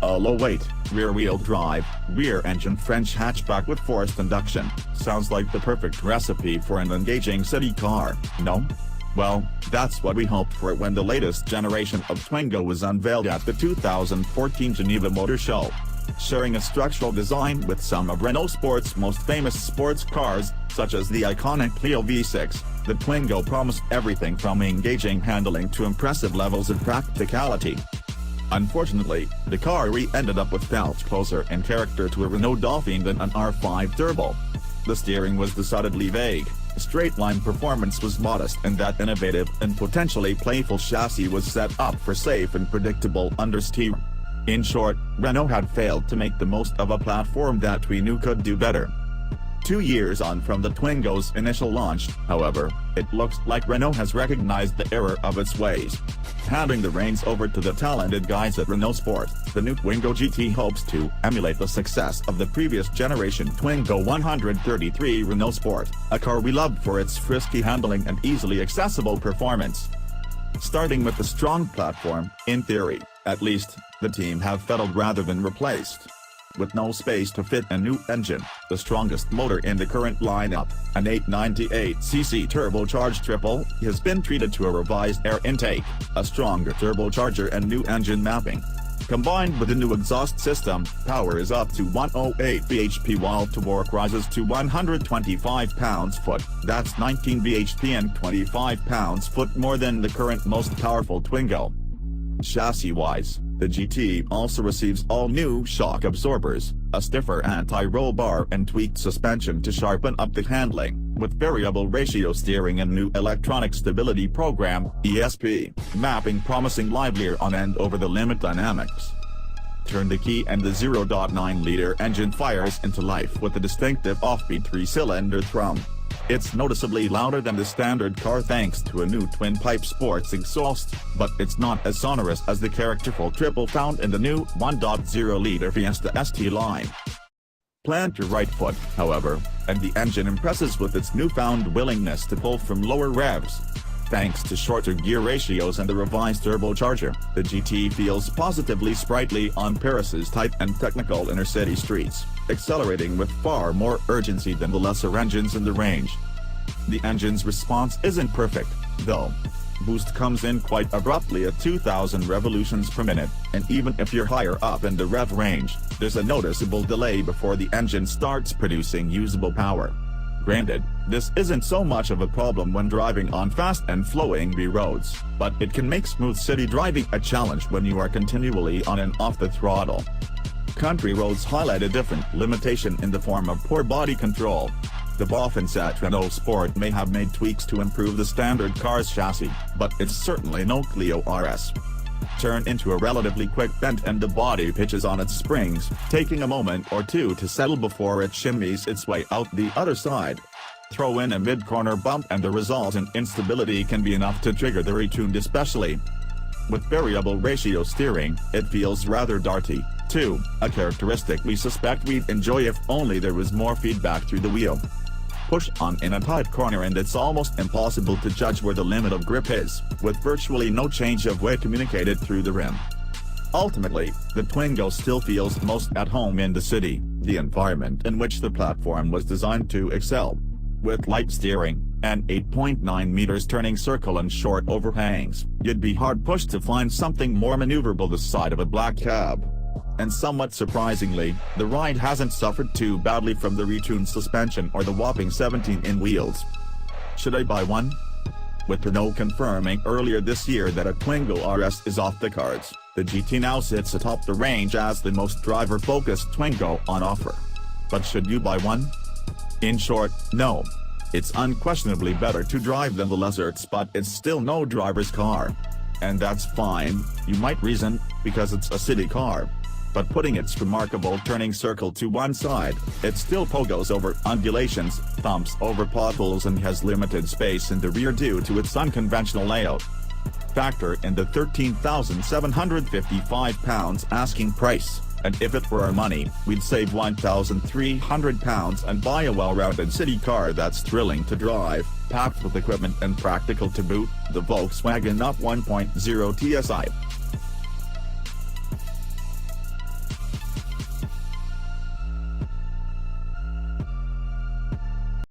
A low-weight, rear-wheel drive, rear-engine French hatchback with forced induction, sounds like the perfect recipe for an engaging city car, no? Well, that's what we hoped for when the latest generation of Twingo was unveiled at the 2014 Geneva Motor Show. Sharing a structural design with some of Renault Sport's most famous sports cars, such as the iconic Clio V6, the Twingo promised everything from engaging handling to impressive levels of practicality. Unfortunately, the car ended up with felt closer in character to a Renault Dauphine than an R5 Turbo. The steering was decidedly vague, straight-line performance was modest, and that innovative and potentially playful chassis was set up for safe and predictable understeer. In short, Renault had failed to make the most of a platform that we knew could do better. 2 years on from the Twingo's initial launch, however, it looks like Renault has recognized the error of its ways. Handing the reins over to the talented guys at Renault Sport, the new Twingo GT hopes to emulate the success of the previous generation Twingo 133 Renault Sport, a car we loved for its frisky handling and easily accessible performance. Starting with the strong platform, in theory, at least, the team have fiddled rather than replaced. With no space to fit a new engine, the strongest motor in the current lineup, an 898cc turbocharged triple, has been treated to a revised air intake, a stronger turbocharger and new engine mapping. Combined with a new exhaust system, power is up to 108 bhp while torque rises to 125 pounds-foot, that's 19 bhp and 25 pounds-foot more than the current most powerful Twingo. Chassis-wise, the GT also receives all-new shock absorbers, a stiffer anti-roll bar and tweaked suspension to sharpen up the handling, with variable ratio steering and new electronic stability program (ESP) mapping promising livelier on and over-the-limit dynamics. Turn the key and the 0.9-liter engine fires into life with a distinctive offbeat 3-cylinder thrum. It's noticeably louder than the standard car thanks to a new twin-pipe sports exhaust, but it's not as sonorous as the characterful triple found in the new 1.0-liter Fiesta ST line. Plant your right foot, however, and the engine impresses with its newfound willingness to pull from lower revs. Thanks to shorter gear ratios and the revised turbocharger, the GT feels positively sprightly on Paris's tight and technical inner-city streets, accelerating with far more urgency than the lesser engines in the range. The engine's response isn't perfect, though. Boost comes in quite abruptly at 2,000 revolutions per minute, and even if you're higher up in the rev range, there's a noticeable delay before the engine starts producing usable power. Granted, this isn't so much of a problem when driving on fast and flowing B roads, but it can make smooth city driving a challenge when you are continually on and off the throttle. Country roads highlight a different limitation in the form of poor body control. The boffins at Renault Sport may have made tweaks to improve the standard car's chassis, but it's certainly no Clio RS. Turn into a relatively quick bend and the body pitches on its springs, taking a moment or two to settle before it shimmies its way out the other side. Throw in a mid-corner bump and the resultant instability can be enough to trigger the retuned especially. With variable ratio steering, it feels rather darty, too, a characteristic we suspect we'd enjoy if only there was more feedback through the wheel. Push on in a tight corner and it's almost impossible to judge where the limit of grip is, with virtually no change of weight communicated through the rim. Ultimately, the Twingo still feels most at home in the city, the environment in which the platform was designed to excel. With light steering, an 8.9 meters turning circle and short overhangs, you'd be hard-pushed to find something more maneuverable this side of a black cab. And somewhat surprisingly, the ride hasn't suffered too badly from the retuned suspension or the whopping 17-in wheels. Should I buy one? With Renault confirming earlier this year that a Twingo RS is off the cards, the GT now sits atop the range as the most driver-focused Twingo on offer. But should you buy one? In short, no. It's unquestionably better to drive than the Lizards, but it's still no driver's car. And that's fine, you might reason, because it's a city car. But putting its remarkable turning circle to one side, it still pogos over undulations, thumps over potholes and has limited space in the rear due to its unconventional layout. Factor in the £13,755 asking price, And if it were our money, we'd save £1,300 and buy a well-rounded city car that's thrilling to drive, packed with equipment and practical to boot, the Volkswagen Up 1.0 TSI.